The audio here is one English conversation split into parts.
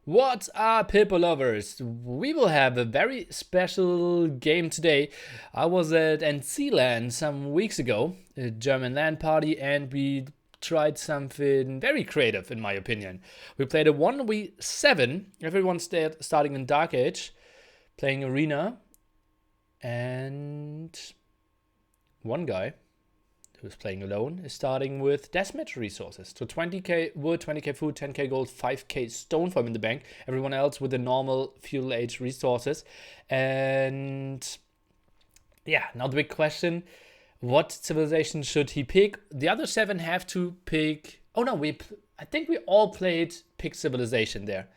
What's up, Hippo lovers? We will have a very special game today. I was at NC Land some weeks ago, a German LAN party, and we tried something very creative, in my opinion. We played a 1v7, everyone starting in Dark Age, playing Arena, and one guy who's playing alone is starting with deathmatch resources. So 20k wood, 20k food, 10k gold, 5k stone for him in the bank. Everyone else with the normal feudal age resources. And yeah, now the big question, what civilization should he pick? The other 7 have to pick... Oh no, I think we all played pick civilization there.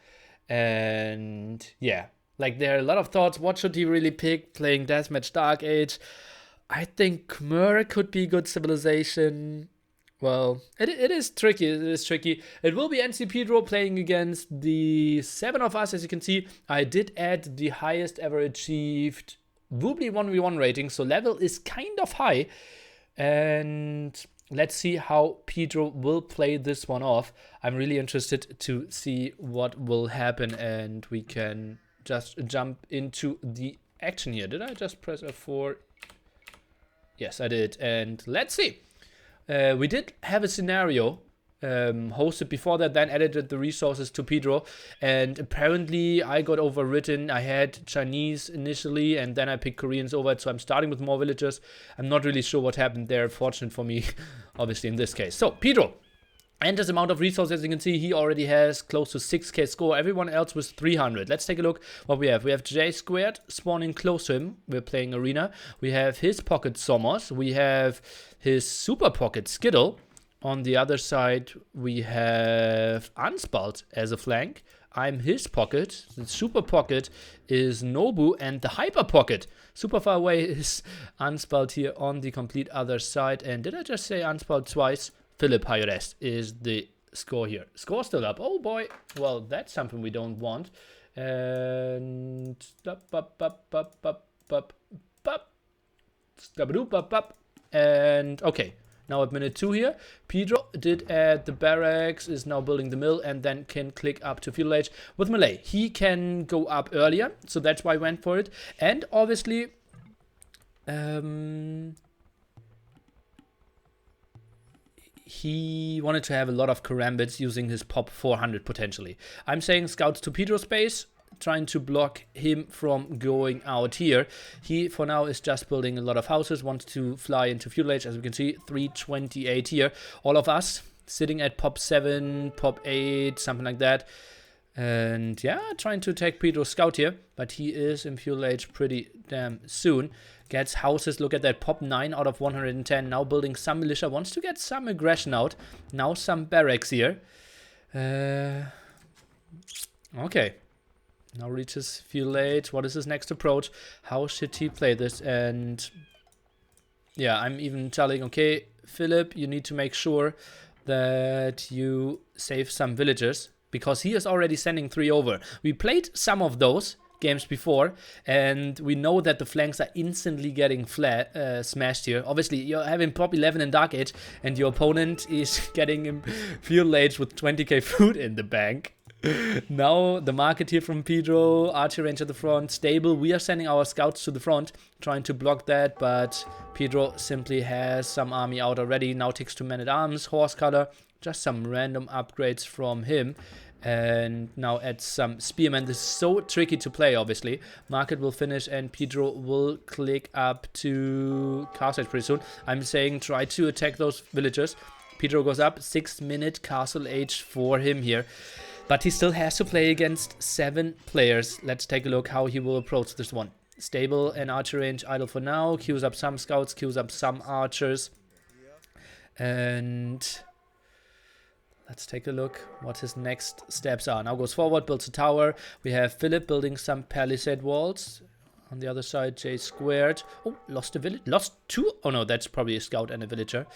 And yeah, like there are a lot of thoughts. What should he really pick? Playing deathmatch Dark Age. I think Khmer could be good civilization. Well, it is tricky. It is tricky. It will be NC Pedro playing against the 7 of us. As you can see, I did add the highest ever achieved Woobly 1v1 rating. So level is kind of high. And let's see how Pedro will play this one off. I'm really interested to see what will happen. And we can just jump into the action here. Did I just press F4? Yes, I did, and let's see. We did have a scenario hosted before that, then edited the resources to Pedro, and apparently I got overwritten. I had Chinese initially, and then I picked Koreans over it, so I'm starting with more villagers. I'm not really sure what happened there. Fortunate for me, obviously, in this case. So, Pedro. And his amount of resources, as you can see, he already has close to 6k score. Everyone else was 300. Let's take a look what we have. We have J squared spawning close to him. We're playing Arena. We have his pocket Somos. We have his super pocket Skittle. On the other side, we have Unspalt as a flank. I'm his pocket. The super pocket is Nobu, and the hyper pocket super far away is Unspalt here on the complete other side. And did I just say Unspalt twice? Philip High-Rest is the score here. Score still up. Oh boy. Well, that's something we don't want. And and okay. Now at minute 2 here, Pedro did add the barracks, is now building the mill, and then can click up to feudal age with Malay. He can go up earlier, so that's why I went for it. And obviously, he wanted to have a lot of karambits using his pop 400 potentially. I'm saying scouts to Pedro space, trying to block him from going out here. He, for now, is just building a lot of houses, wants to fly into feudal age, as we can see, 328 here. All of us sitting at pop 7, pop 8, something like that. And yeah, trying to attack Pedro's scout here, but he is in feudal age pretty damn soon. Gets houses, look at that, pop 9 out of 110, now building some militia, wants to get some aggression out. Now some barracks here. Okay. Now reaches feudal age. What is his next approach? How should he play this? And yeah, I'm even telling, okay, Philip, you need to make sure that you save some villagers, because he is already sending 3 over. We played some of those games before, and we know that the flanks are instantly getting smashed here. Obviously, you're having pop 11 in Dark Age, and your opponent is getting him feudal age with 20k food in the bank. Now the market here from Pedro, archer range at the front, stable. We are sending our scouts to the front, trying to block that, but Pedro simply has some army out already. Now takes 2 men-at-arms, horse color, just some random upgrades from him. And now add some spearmen. This is so tricky to play, obviously. Market will finish and Pedro will click up to castle age pretty soon. I'm saying try to attack those villagers. Pedro goes up, 6-minute castle age for him here. But he still has to play against 7 players. Let's take a look how he will approach this one. Stable and archer range idle for now. Queues up some scouts, queues up some archers. And let's take a look what his next steps are. Now goes forward, builds a tower. We have Philip building some palisade walls. On the other side, J squared. Oh, lost a village. Lost 2. Oh no, that's probably a scout and a villager.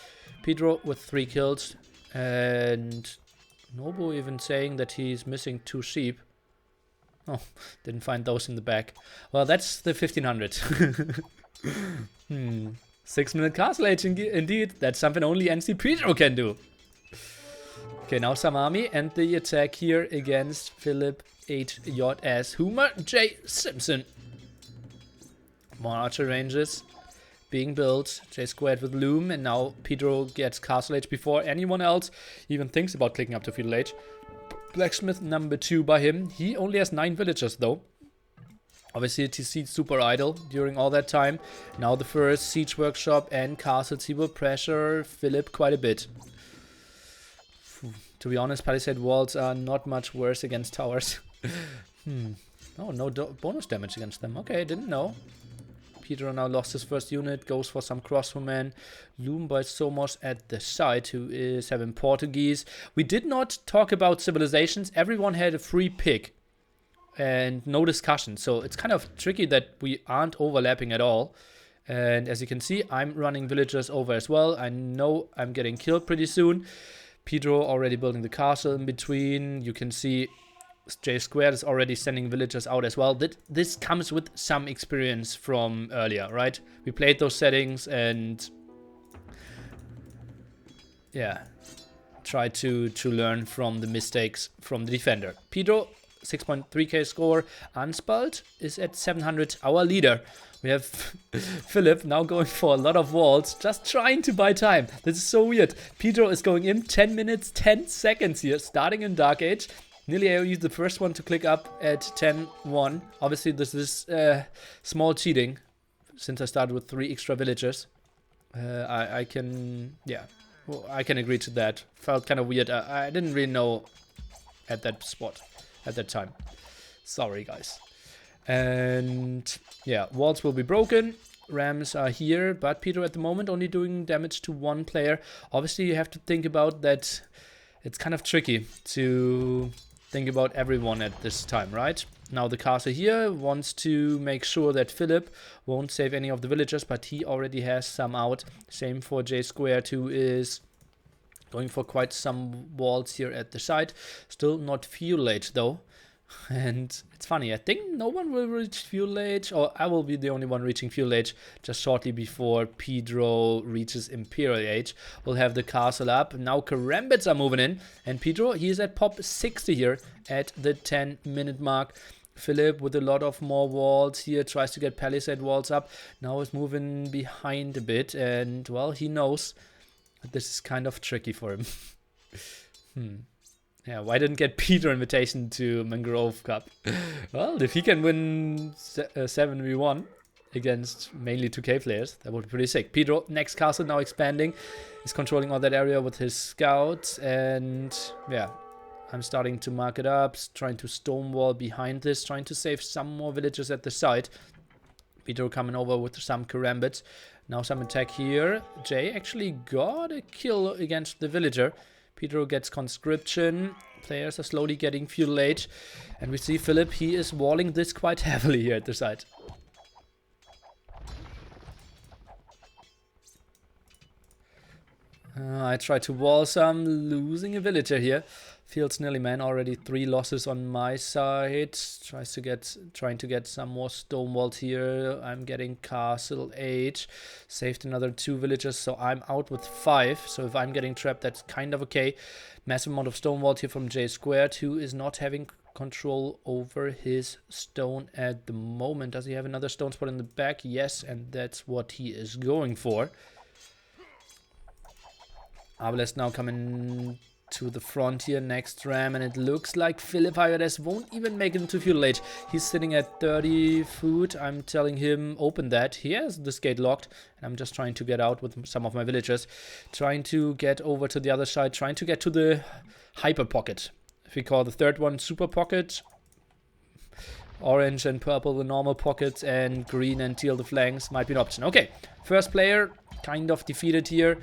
Pedro with 3 kills. And Nobu even saying that he's missing 2 sheep. Oh, didn't find those in the back. Well, that's the 1500. 6-minute castle age indeed. That's something only NC Pedro can do. Okay, now some army and the attack here against Philip HJS Hoomer J. Simpson. More archer ranges being built. J squared with Loom, and now Pedro gets Castle Age before anyone else even thinks about clicking up to Feudal Age. Blacksmith number 2 by him. He only has 9 villagers though. Obviously TC super idle during all that time. Now the first siege workshop and castles, he will pressure Philip quite a bit. To be honest, palisade walls are not much worse against towers. Oh, no bonus damage against them. Okay, didn't know. Pedro now lost his first unit, goes for some crossbowmen. Loom by Somos at the side, who is having Portuguese. We did not talk about civilizations. Everyone had a free pick and no discussion. So it's kind of tricky that we aren't overlapping at all. And as you can see, I'm running villagers over as well. I know I'm getting killed pretty soon. Pedro already building the castle in between. You can see J squared is already sending villagers out as well. This comes with some experience from earlier, right? We played those settings and yeah, try to learn from the mistakes from the defender. Pedro, 6.3k score. Unspalt is at 700, our leader. We have Philip now going for a lot of walls, just trying to buy time. This is so weird. Pedro is going in 10 minutes, 10 seconds here, starting in Dark Age. Nearly AoE the first one to click up at 10-1. Obviously this is small cheating, since I started with 3 extra villagers. I can, yeah, well, I can agree to that. Felt kind of weird. I didn't really know at that spot, at that time. Sorry guys. And yeah, walls will be broken. Rams are here, but Pedro at the moment only doing damage to 1 player. Obviously you have to think about that. It's kind of tricky to think about everyone at this time, right? Now the castle here wants to make sure that Philip won't save any of the villagers, but he already has some out. Same for J squared, who is going for quite some walls here at the side. Still not Feudal Age though. And it's funny, I think no one will reach Feudal Age, or I will be the only one reaching Feudal Age just shortly before Pedro reaches Imperial Age. We'll have the castle up. Now Karambits are moving in, and Pedro, he is at pop 60 here at the 10-minute mark. Philip with a lot of more walls here, tries to get palisade walls up. Now is moving behind a bit, and well, he knows that this is kind of tricky for him. Yeah, why didn't get Peter invitation to Mangrove Cup? Well, if he can win 7v1 against mainly 2k players, that would be pretty sick. Pedro, next castle now expanding. He's controlling all that area with his scouts. And yeah, I'm starting to mark it up, trying to stonewall behind this, trying to save some more villages at the side. Pedro coming over with some karambits. Now some attack here. Jay actually got a kill against the villager. Pedro gets conscription. Players are slowly getting Feudal Age. And we see Philip, he is walling this quite heavily here at the side. I try to wall some, losing a villager here. Fields nearly man, already 3 losses on my side. Trying to get some more stone walls here. I'm getting Castle Age. Saved another 2 villagers, so I'm out with 5. So if I'm getting trapped, that's kind of okay. Massive amount of stone walls here from J squared, who is not having control over his stone at the moment. Does he have another stone spot in the back? Yes, and that's what he is going for. Abeles now coming to the front here, next ram, and it looks like Philip Hyodes won't even make it into Feudal Age. He's sitting at 30 food. I'm telling him, open that. He has this gate locked, and I'm just trying to get out with some of my villagers. Trying to get over to the other side, trying to get to the hyper pocket. If we call the third one super pocket. Orange and purple the normal pockets, and green and teal the flanks might be an option. Okay, first player kind of defeated here.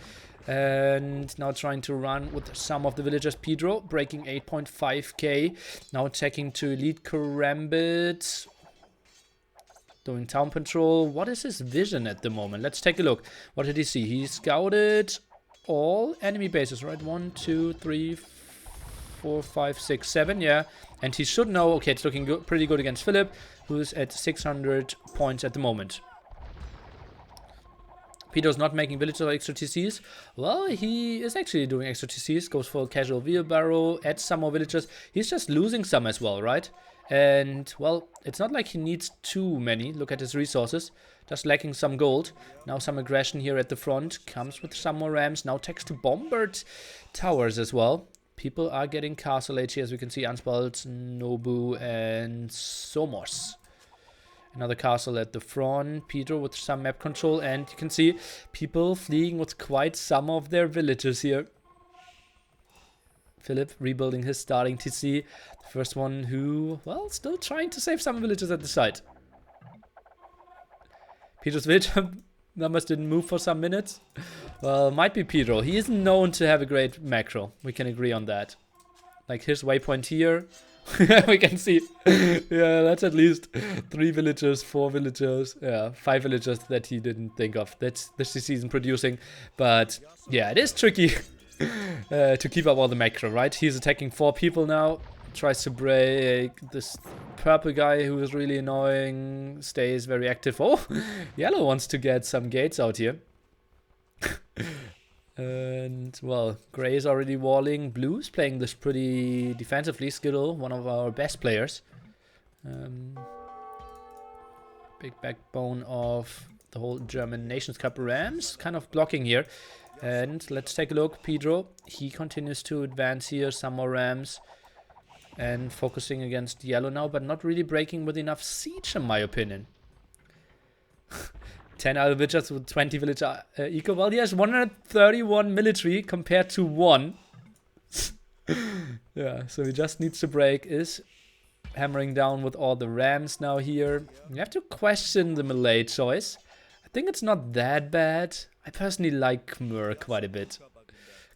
And now trying to run with some of the villagers. Pedro breaking 8.5k. Now attacking to elite Karambit. Doing town patrol. What is his vision at the moment? Let's take a look. What did he see? He scouted all enemy bases, right? 1, 2, 3, 4, 5, 6, 7. Yeah. And he should know. Okay, it's looking good, pretty good against Philip, who's at 600 points at the moment. Peter's not making villagers or extra TCs. Well, he is actually doing extra TCs. Goes for a casual wheelbarrow, adds some more villagers. He's just losing some as well, right? And, well, it's not like he needs too many. Look at his resources. Just lacking some gold. Now some aggression here at the front. Comes with some more rams. Now takes to bombard towers as well. People are getting castle age here, as we can see. Unspelled, Nobu, and Somos. Another castle at the front. Pedro with some map control. And you can see people fleeing with quite some of their villages here. Philip rebuilding his starting TC. The first one who, well, still trying to save some villages at the site. Pedro's village numbers didn't move for some minutes. Well, might be Pedro. He isn't known to have a great macro. We can agree on that. Like his waypoint here. We can see, yeah, that's at least 3 villagers, 4 villagers, yeah, 5 villagers that he didn't think of. That's this season producing, but yeah, it is tricky to keep up all the macro, right? He's attacking 4 people now, tries to break this purple guy who is really annoying, stays very active. Oh, yellow wants to get some gates out here. And, well, Gray is already walling. Blue's playing this pretty defensively. Skittle, one of our best players. Big backbone of the whole German Nations Cup. Rams kind of blocking here. And let's take a look. Pedro, he continues to advance here. Some more Rams. And focusing against yellow now, but not really breaking with enough siege, in my opinion. 10 other villagers with 20 villager eco. Well, he has 131 military compared to 1. Yeah, so he just needs to break. Is hammering down with all the rams now here. You have to question the melee choice. I think it's not that bad. I personally like Khmer quite a bit.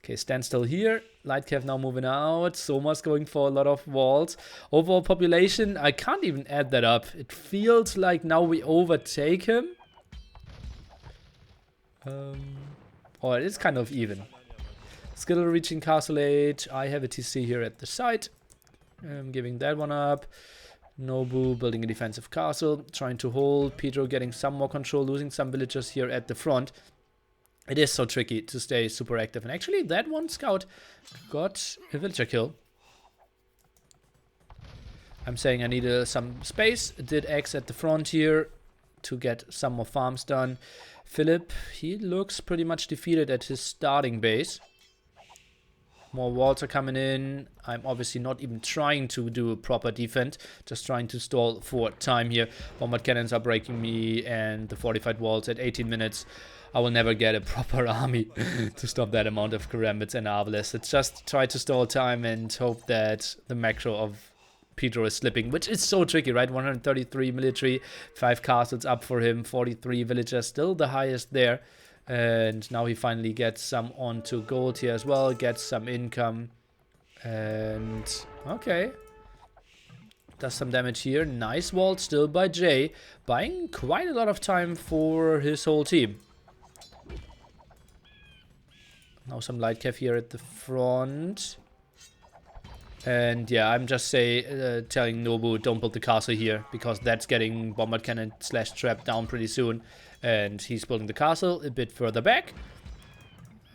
Okay, stand still here. Lightcav now moving out. Soma's going for a lot of walls. Overall population, I can't even add that up. It feels like now we overtake him. Or it is kind of even. Skittle reaching castle age. I have a TC here at the site. Giving that one up. Nobu building a defensive castle. Trying to hold. Pedro getting some more control. Losing some villagers here at the front. It is so tricky to stay super active. And actually that one scout got a villager kill. I'm saying I need some space. Did X at the front here to get some more farms done. Philip, he looks pretty much defeated at his starting base. More walls are coming in. I'm obviously not even trying to do a proper defense. Just trying to stall for time here. Bombard cannons are breaking me. And the fortified walls at 18 minutes. I will never get a proper army to stop that amount of karambits and arbalest. It's just try to stall time and hope that the macro of Pedro is slipping, which is so tricky, right? 133 military, 5 castles up for him, 43 villagers, still the highest there. And now he finally gets some onto gold here as well, gets some income. And okay. Does some damage here. Nice wall still by Jay, buying quite a lot of time for his whole team. Now some light cav here at the front. And yeah, I'm just telling Nobu, don't build the castle here, because that's getting bombard cannon / trap down pretty soon. And he's building the castle a bit further back.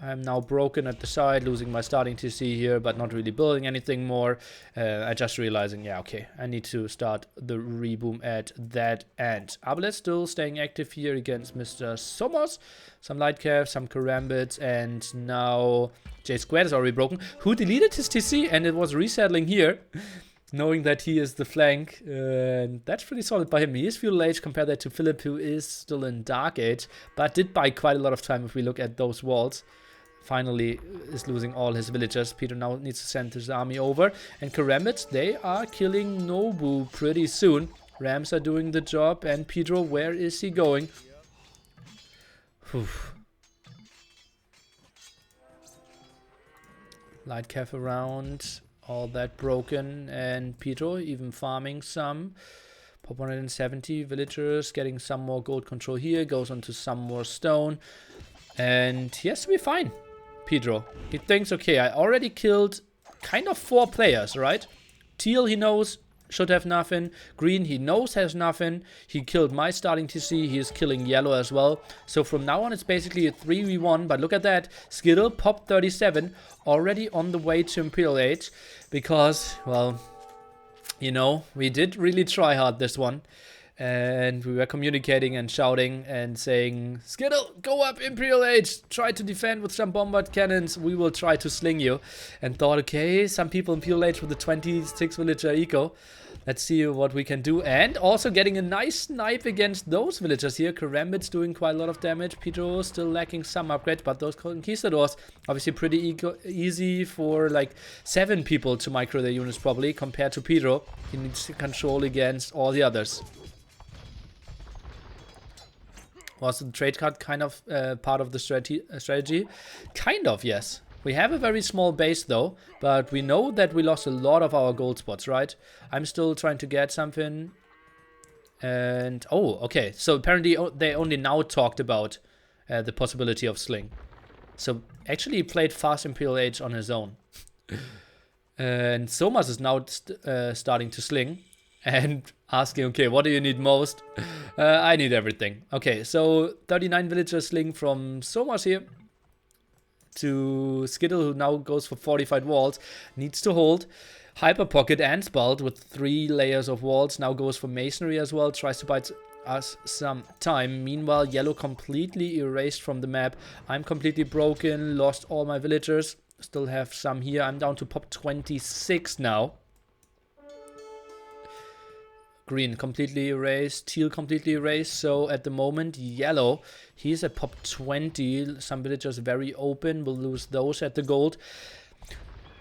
I'm now broken at the side, losing my starting TC here, but not really building anything more. I just realizing, yeah, okay, I need to start the reboom at that end. Abelet still staying active here against Mr. Somos. Some light cav, some karambits, and now J Squared is already broken. Who deleted his TC and it was resettling here, knowing that he is the flank. And that's pretty solid by him. He is feudal age, compare that to Philip, who is still in dark age, but did buy quite a lot of time if we look at those walls. Finally is losing all his villagers. Peter now needs to send his army over. And Karambits, they are killing Nobu pretty soon. Rams are doing the job. And Pedro, where is he going? Whew. Light cav around. All that broken. And Pedro even farming some. Pop 170 villagers. Getting some more gold control here. Goes on to some more stone. And he has to be fine. Pedro. He thinks, okay, I already killed kind of 4 players, right? Teal, he knows, should have nothing. Green, he knows has nothing. He killed my starting TC. He is killing yellow as well. So from now on, it's basically a 3v1. But look at that. Skittle, pop 37, already on the way to Imperial Age. Because, well, you know, we did really try hard this one. And we were communicating and shouting and saying, Skittle, go up Imperial Age. Try to defend with some bombard cannons. We will try to sling you. And thought, okay, some people Imperial Age with the 26 villager eco. Let's see what we can do. And also getting a nice snipe against those villagers here. Karambit's doing quite a lot of damage. Pedro still lacking some upgrades. But those conquistadors, obviously pretty easy for like 7 people to micro their units probably. Compared to Pedro, he needs to control against all the others. Was the trade card kind of part of the strategy? Kind of, yes. We have a very small base though, but we know that we lost a lot of our gold spots, right? I'm still trying to get something. And, oh, okay. So apparently they only now talked about the possibility of sling. So actually he played fast Imperial Age on his own. And Somas is now starting to sling. And asking, okay, what do you need most? I need everything. Okay, so 39 villagers sling from Somas here to Skittle, who now goes for fortified walls. Needs to hold. Hyper Pocket and Spalt with 3 layers of walls. Now goes for masonry as well. Tries to buy us some time. Meanwhile, yellow completely erased from the map. I'm completely broken. Lost all my villagers. Still have some here. I'm down to pop 26 now. Green completely erased, teal completely erased. So at the moment, yellow, he's at pop 20. Some villagers very open. We'll lose those at the gold.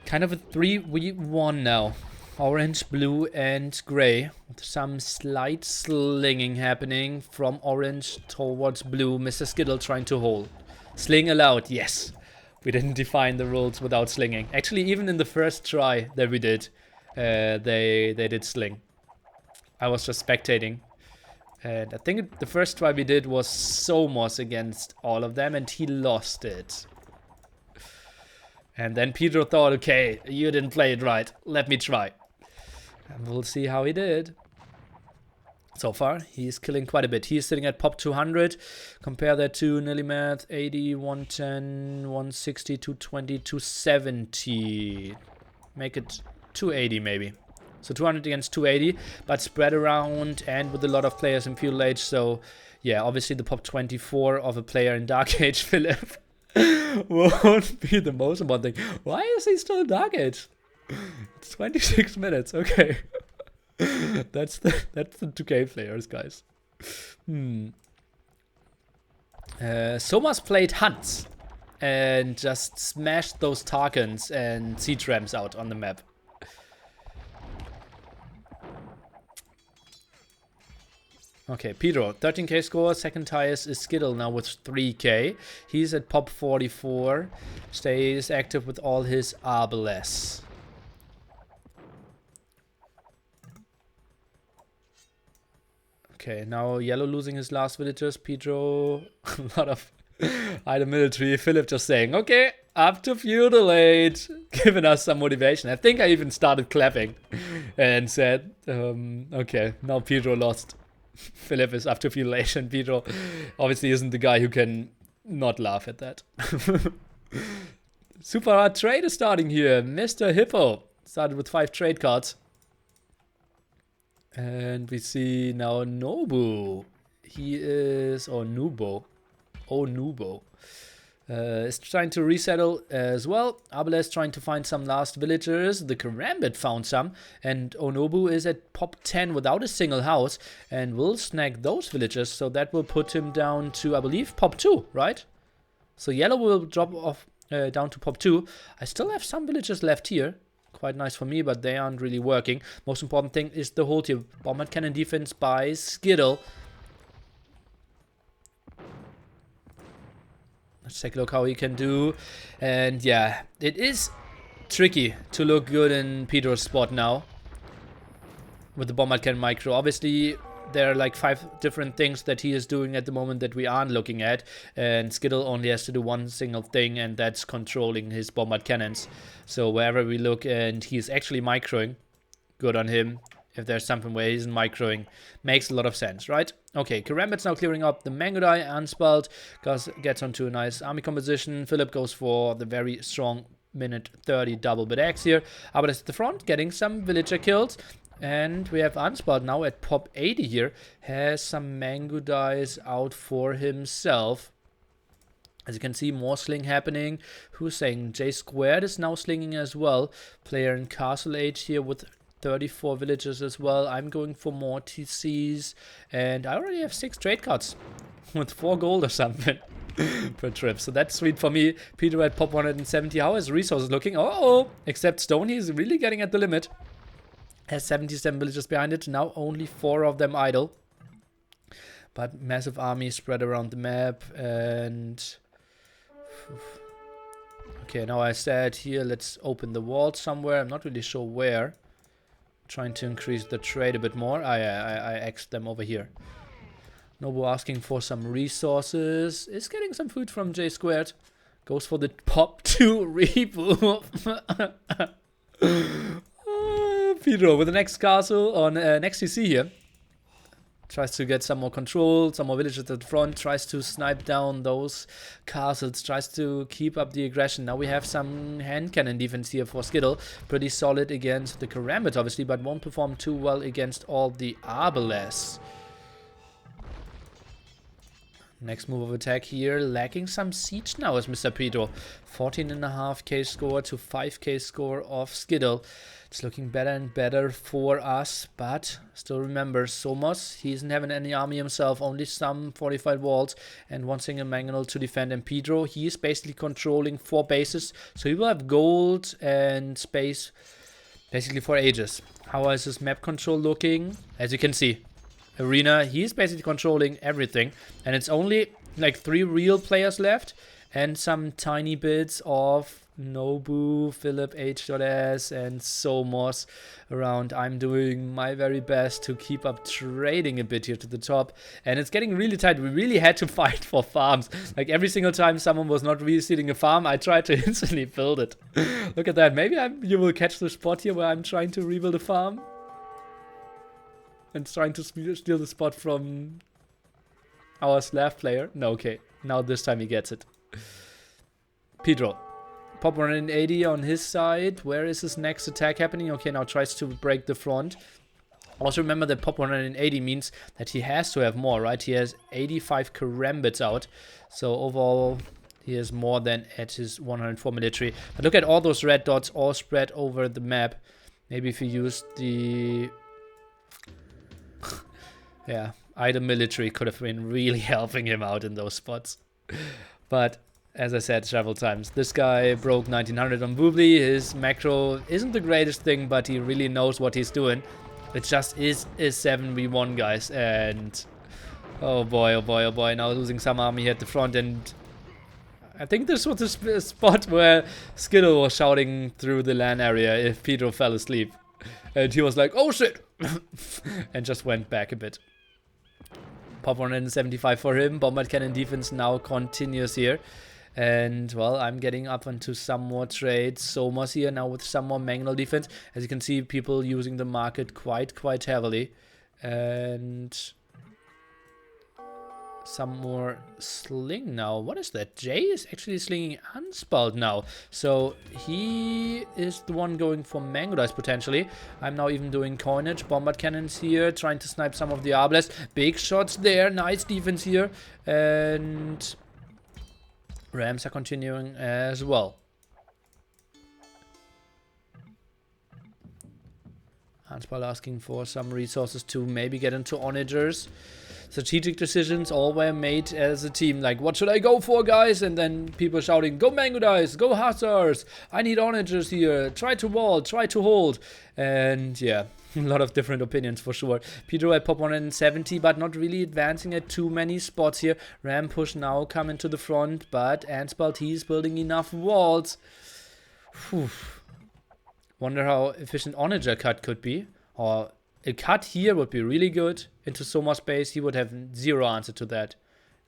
Kind of a 3v1 now. Orange, blue, and gray. With some slight slinging happening from orange towards blue. Mr. Skittle trying to hold. Sling allowed, yes. We didn't define the rules without slinging. Actually, even in the first try that we did, they did sling. I was just spectating. And I think the first try we did was Somos against all of them, and he lost it. And then Pedro thought, okay, you didn't play it right. Let me try. And we'll see how he did. So far, he's killing quite a bit. He's sitting at pop 200. Compare that to Nillimath, 80, 110, 160, 220, 270. Make it 280 maybe. So 200 against 280, but spread around and with a lot of players in Feudal Age. So yeah, obviously the pop 24 of a player in Dark Age, Philip, won't be the most important thing. Why is he still in Dark Age? It's 26 minutes, okay. that's the 2K players, guys. Somas played Hunts and just smashed those Tarkans and siege rams out on the map. Okay, Pedro, 13k score. Second highest is Skittle now with 3k. He's at pop 44. Stays active with all his Arbalest. Okay, now yellow losing his last villagers. Pedro, a lot of either military. Philip just saying, okay, up to Feudal Age. Giving us some motivation. I think I even started clapping and said, okay, now Pedro lost. Philip is up to Feudal Age, and Pedro obviously isn't the guy who can not laugh at that. Super hard trade is starting here. Mr. Hippo started with 5 trade cards. And we see now Nobu. He is, or Nubo. Oh, Nubo. Is trying to resettle as well. Arbalest trying to find some last villagers. The Karambit found some. And Onobu is at pop 10 without a single house. And will snag those villagers. So that will put him down to, I believe, pop 2, right? So yellow will drop off down to pop 2. I still have some villagers left here. Quite nice for me, but they aren't really working. Most important thing is the hold here. Bombard cannon defense by Skittle. Let's take a look how he can do. And yeah, it is tricky to look good in Pedro's spot now. With the bombard cannon micro. Obviously, there are like 5 different things that he is doing at the moment that we aren't looking at. And Skittle only has to do one single thing, and that's controlling his bombard cannons. So wherever we look, and he's actually microing. Good on him. if there's something where he's microing. Makes a lot of sense, right? Okay, Karambit's now clearing up the Mangudai. Unspelled gets onto a nice army composition. Philip goes for the very strong minute 30 double bit X here. Abadas at the front, getting some villager kills. And we have Unspelled now at pop 80 here. Has some Mangudais out for himself. As you can see, more sling happening. Who's saying? J squared is now slinging as well. Player in Castle Age here with 34 villagers as well. I'm going for more TCs. And I already have 6 trade cards with 4 gold or something per trip. So that's sweet for me. Peter at pop 170. How is resources looking? Oh, except Stone, he's really getting at the limit. Has 77 villagers behind it. Now only 4 of them idle. But massive army spread around the map. And okay, now I said here, let's open the wall somewhere. I'm not really sure where. Trying to increase the trade a bit more. I X'd them over here. Nobu asking for some resources. Is getting some food from J squared. Goes for the pop 2 reboot. Pedro with the next castle on next TC here. Tries to get some more control, some more villagers at the front, tries to snipe down those castles, tries to keep up the aggression. Now we have some hand cannon defense here for Skittle. Pretty solid against the Karambit, obviously, but won't perform too well against all the Arbalests. Next move of attack here, lacking some siege now is Mr. Pedro. 14.5k score to 5k score of Skittle. It's looking better and better for us, but still remember, Somos, he isn't having any army himself, only some fortified walls and 1 single mangonel to defend. And Pedro, he is basically controlling 4 bases, so he will have gold and space basically for ages. How is his map control looking? As you can see, Arena, he's basically controlling everything, and it's only like 3 real players left and some tiny bits of Nobu, Philip H.S, and Somos around. I'm doing my very best to keep up trading a bit here to the top, and it's getting really tight. We really had to fight for farms. Like every single time someone was not reseeding a farm, I tried to instantly build it. Look at that. Maybe you will catch the spot here where I'm trying to rebuild a farm and trying to steal the spot from our Slav player. No, okay. Now this time he gets it. Pedro. Pop 180 on his side. Where is his next attack happening? Okay, now tries to break the front. Also remember that Pop 180 means that he has to have more, right? He has 85 Karambits out. So overall, he has more than at his 104 military. But look at all those red dots all spread over the map. Maybe if you use the... yeah, either military could have been really helping him out in those spots. But as I said several times, this guy broke 1900 on Boobly. His macro isn't the greatest thing, but he really knows what he's doing. It just is 7v1, guys. And oh boy, oh boy, oh boy. Now losing some army at the front. And I think this was the spot where Skittle was shouting through the LAN area if Pedro fell asleep. And he was like, oh shit! And just went back a bit. Pop 175 for him. Bombard cannon defense now continues here. And, well, I'm getting up onto some more trades. Somos here now with some more mangonel defense. As you can see, people using the market quite heavily. And some more sling now. What is that? Jay is actually slinging Unspelled now. So he is the one going for Mango Dice potentially. I'm now even doing coinage. Bombard cannons here. Trying to snipe some of the Arbalests. Big shots there. Nice defense here. And Rams are continuing as well. Unspelled asking for some resources to maybe get into onagers. Strategic decisions all were made as a team. Like, what should I go for, guys? And then people shouting, go Mango Dice, go Hussars. I need onagers here. Try to wall, try to hold. And yeah, a lot of different opinions for sure. Pedro at pop 170, but not really advancing at too many spots here. Ram push now coming to the front, but Unspelled, he's building enough walls. Whew. Wonder how efficient onager cut could be. Or a cut here would be really good into so much space. He would have zero answer to that.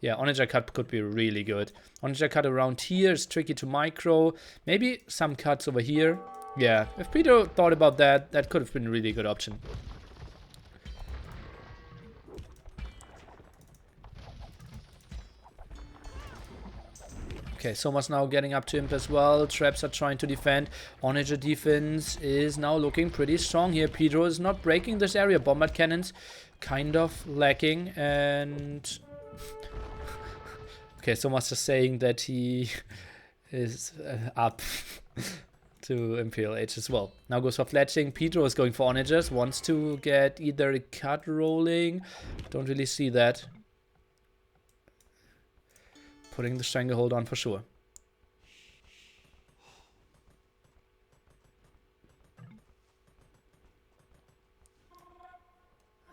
Yeah, onager cut could be really good. Onager cut around here is tricky to micro. Maybe some cuts over here. Yeah, if Peter thought about that, that could have been a really good option. Okay, Soma's now getting up to Imp as well. Traps are trying to defend. Onager defense is now looking pretty strong here. Pedro is not breaking this area. Bombard cannons kind of lacking. And okay, Soma's just saying that he is up to Imperial Age as well. Now goes for fletching. Pedro is going for Onagers. Wants to get either a cut rolling. Don't really see that. Putting the stranglehold on for sure.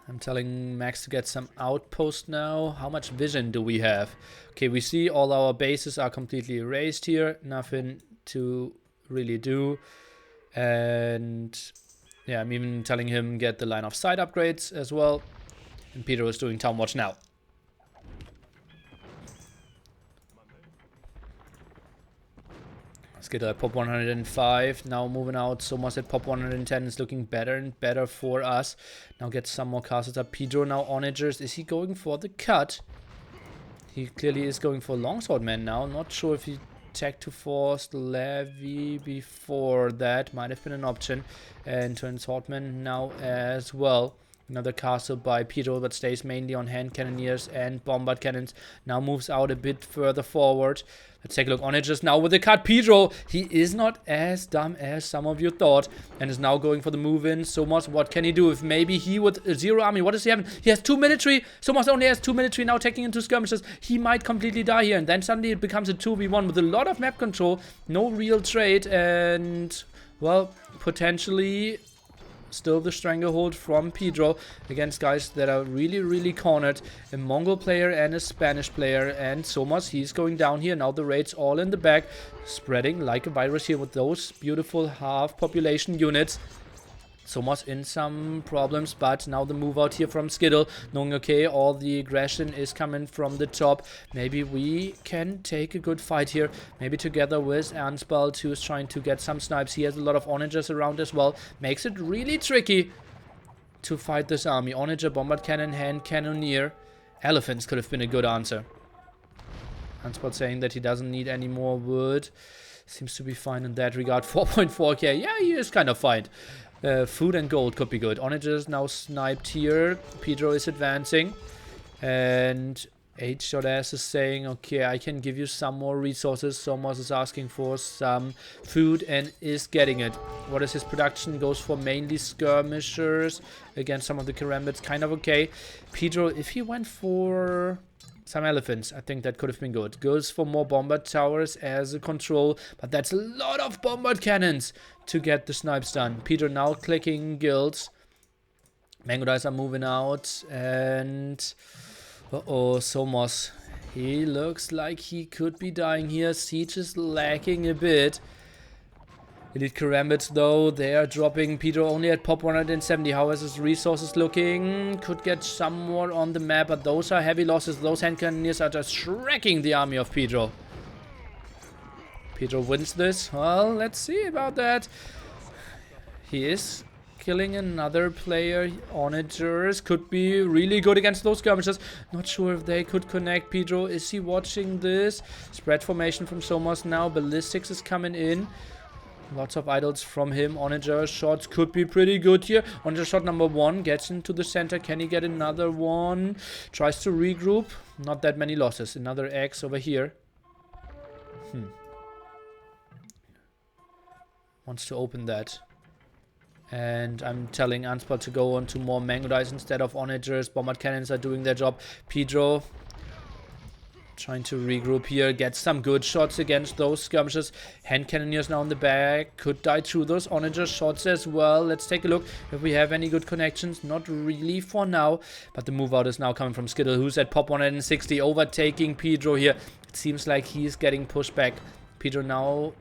I'm telling Max to get some outpost now. How much vision do we have? Okay, we see all our bases are completely erased here. Nothing to really do. And yeah, I'm even telling him get the line of sight upgrades as well. And Pedro is doing town watch now. Skittle at pop 105. Now moving out. Somas at pop 110 is looking better and better for us. Now get some more castles up. Pedro now onagers. Is he going for the cut? He clearly is going for longswordman now. Not sure if he tech to force levy before that. Might have been an option. And turn swordman now as well. Another castle by Pedro, but stays mainly on hand cannoneers and bombard cannons. Now moves out a bit further forward. Let's take a look on it just now with the cut. Pedro, he is not as dumb as some of you thought. And is now going for the move in. Somas, what can he do? If maybe he with zero army, what does he have? He has 2 military. Somas only has 2 military now taking into skirmishes. He might completely die here. And then suddenly it becomes a 2v1 with a lot of map control. No real trade. And, well, potentially still the stranglehold from Pedro against guys that are really, really cornered. A Mongol player and a Spanish player. And Somas, he's going down here. Now the raids all in the back. Spreading like a virus here with those beautiful half population units. Somas in some problems, but now the move out here from Skittle, knowing okay, all the aggression is coming from the top. Maybe we can take a good fight here, maybe together with Ernstbald, who's trying to get some snipes. He has a lot of onagers around as well, makes it really tricky to fight this army. Onager, bombard cannon, hand cannoneer. Elephants could have been a good answer. Ernstbald saying that he doesn't need any more wood. Seems to be fine in that regard. 4.4k, yeah, he is kind of fine. Food and gold could be good. Onagers now sniped here. Pedro is advancing. And H.S is saying, okay, I can give you some more resources. Somos is asking for some food and is getting it. What is his production? Goes for mainly skirmishers against some of the Karambits. Kind of okay. Pedro, if he went for some elephants, I think that could have been good. Goes for more bombard towers as a control, but that's a lot of bombard cannons to get the snipes done. Peter now clicking guilds. Mango dice are moving out, and Somos. He looks like he could be dying here. Siege is lacking a bit. Elite Karambits though, they are dropping. Pedro only at pop 170. How is his resources looking? Could get some more on the map, but those are heavy losses. Those hand cannoneers are just wrecking the army of Pedro. Pedro wins this. Well, let's see about that. He is killing another player. Onagers could be really good against those skirmishers. Not sure if they could connect. Pedro, is he watching this? Spread formation from Somos now. Ballistics is coming in. Lots of idols from him. Onager shots could be pretty good here. Onager shot number 1 gets into the center. Can he get another one? Tries to regroup. Not that many losses. Another X over here. Wants to open that. And I'm telling Anspa to go on to more mango dice instead of onagers. Bombard cannons are doing their job. Pedro trying to regroup here, get some good shots against those skirmishers. Hand cannoneers now in the back, could die through those onager shots as well. Let's take a look if we have any good connections. Not really for now, but the move out is now coming from Skittle, who's at pop 160, overtaking Pedro here. It seems like he's getting pushed back. Pedro now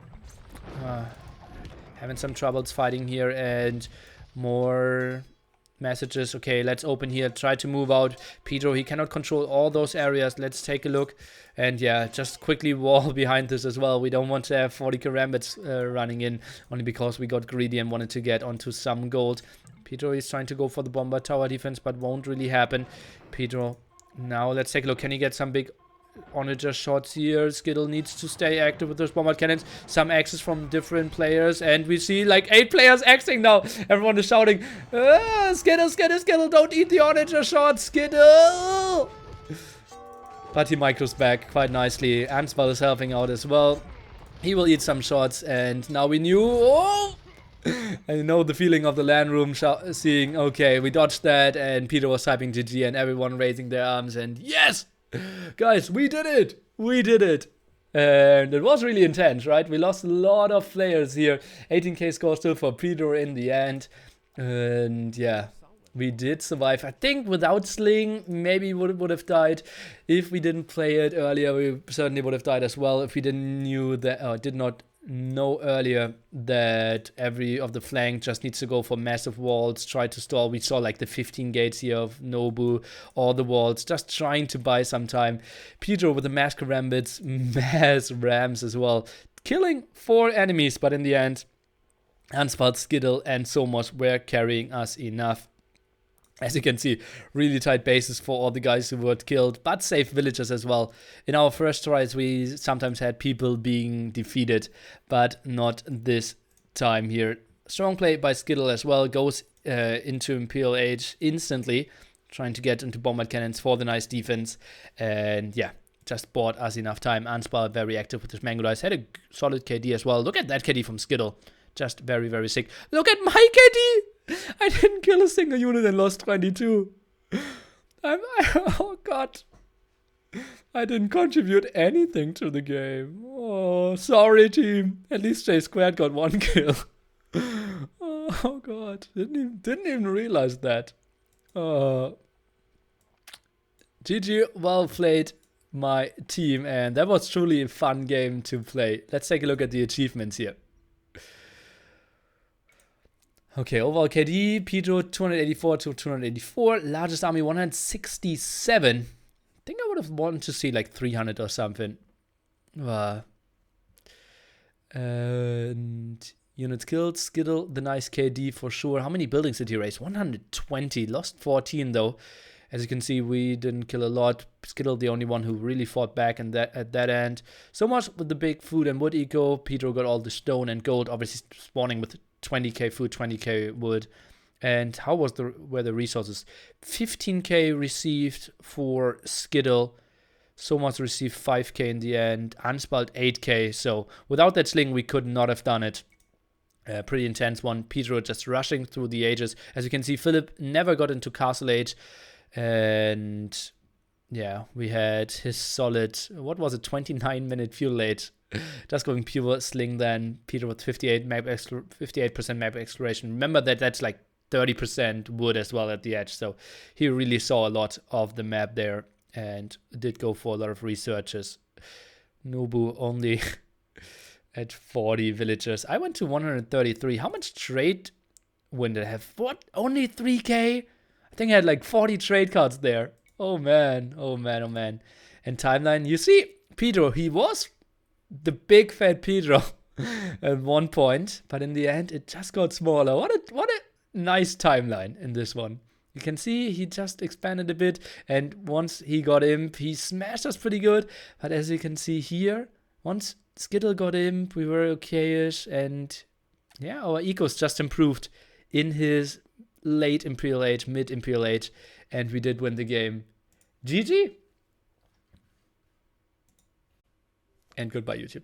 having some troubles fighting here, and more messages. Okay, let's open here, try to move out. Pedro, he cannot control all those areas. Let's take a look. And yeah, just quickly wall behind this as well. We don't want to have 40 Karambits running in, only because we got greedy and wanted to get onto some gold. Pedro is trying to go for the bomber tower defense, but won't really happen. Pedro, now let's take a look. Can he get some big Onager shots here. Skittle needs to stay active with those bombard cannons. Some axes from different players. And we see like 8 players axing now. Everyone is shouting, Skittle, Skittle, Skittle, don't eat the Onager shot, Skittle! But he micros back quite nicely. Ansval is helping out as well. He will eat some shots. And now we knew... Oh! I know the feeling of the LAN room seeing, okay, we dodged that. And Peter was typing GG and everyone raising their arms. And yes! Guys, we did it! We did it! And it was really intense, right? We lost a lot of players here. 18k score still for Peter in the end. And yeah, we did survive. I think without Sling, maybe would have died. If we didn't play it earlier, we certainly would have died as well. If we didn't knew that, did not know earlier that every of the flank just needs to go for massive walls, try to stall. We saw like the 15 gates here of Nobu, all the walls, just trying to buy some time. Pedro with the mass karambits, mass rams as well, killing 4 enemies, but in the end, Ansval, Skittle, and Somos were carrying us enough. As you can see, really tight bases for all the guys who were killed, but safe villagers as well. In our first tries, we sometimes had people being defeated, but not this time here. Strong play by Skittle as well, goes into Imperial Age instantly, trying to get into bombard cannons for the nice defense. And yeah, just bought us enough time. Ansval very active with his Mango Dice, had a solid KD as well. Look at that KD from Skittle, just very, very sick. Look at my KD! I didn't kill a single unit and lost 22. Oh god. I didn't contribute anything to the game. Oh, sorry team. At least J Squared got 1 kill. Oh god. Didn't even realize that. GG, well played my team, and that was truly a fun game to play. Let's take a look at the achievements here. Okay, overall KD, Pedro 284 to 284, largest army 167. I think I would have wanted to see like 300 or something. And units killed, Skittle, the nice KD for sure. How many buildings did he raise? 120, lost 14 though. As you can see, we didn't kill a lot. Skittle, the only one who really fought back and at that end. So much with the big food and wood eco. Pedro got all the stone and gold, obviously spawning with 20k food, 20k wood. And how were the resources? 15k received for Skittle. So much received 5k in the end. Unspelled 8k. So without that sling, we could not have done it. Pretty intense one. Pedro just rushing through the ages. As you can see, Philip never got into Castle Age. And yeah, we had his solid, what was it, 29-minute fuel age. Just going pure sling then. Peter with 58% map exploration. Remember that that's like 30% wood as well at the edge. So he really saw a lot of the map there and did go for a lot of researches. Nobu only at 40 villagers. I went to 133. How much trade win did I have? What? Only 3k? I think I had like 40 trade cards there. Oh man, oh man, oh man. And timeline, you see, Pedro, he was the big fat Pedro at one point, but in the end it just got smaller. What a nice timeline in this one. You can see he just expanded a bit, and once he got imp, he smashed us pretty good. But as you can see here, once Skittle got imp, we were okay-ish, and yeah, our ecos just improved in his late Imperial Age, mid Imperial Age, and we did win the game. GG. And goodbye, YouTube.